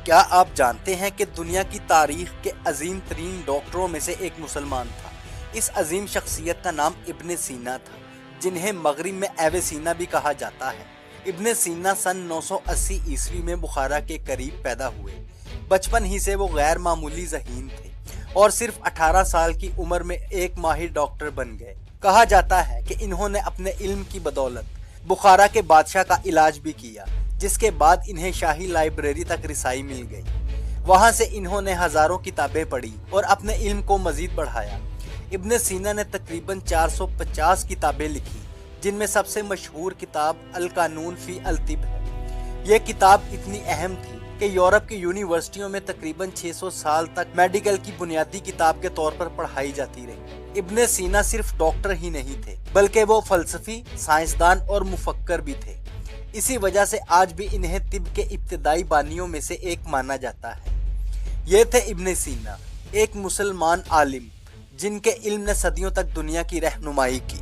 کیا آپ جانتے ہیں کہ دنیا کی تاریخ کے عظیم ترین ڈاکٹروں میں سے ایک مسلمان تھا؟ اس عظیم شخصیت کا نام ابن سینا تھا، جنہیں مغرب میں ایویسینا بھی کہا جاتا ہے۔ ابن سینا سن 980 عیسوی میں بخارا کے قریب پیدا ہوئے۔ بچپن ہی سے وہ غیر معمولی ذہین تھے اور صرف 18 سال کی عمر میں ایک ماہر ڈاکٹر بن گئے۔ کہا جاتا ہے کہ انہوں نے اپنے علم کی بدولت بخارا کے بادشاہ کا علاج بھی کیا، جس کے بعد انہیں شاہی لائبریری تک رسائی مل گئی۔ وہاں سے انہوں نے ہزاروں کتابیں پڑھی اور اپنے علم کو مزید بڑھایا۔ ابن سینا نے تقریباً 450 کتابیں لکھی، جن میں سب سے مشہور کتاب القانون فی الطب ہے۔ یہ کتاب اتنی اہم تھی کہ یورپ کی یونیورسٹیوں میں تقریباً 600 سال تک میڈیکل کی بنیادی کتاب کے طور پر پڑھائی جاتی رہی۔ ابن سینا صرف ڈاکٹر ہی نہیں تھے، بلکہ وہ فلسفی، سائنسدان اور مفکر بھی تھے۔ اسی وجہ سے آج بھی انہیں طب کے ابتدائی بانیوں میں سے ایک مانا جاتا ہے۔ یہ تھے ابن سینا، ایک مسلمان عالم جن کے علم نے صدیوں تک دنیا کی رہنمائی کی۔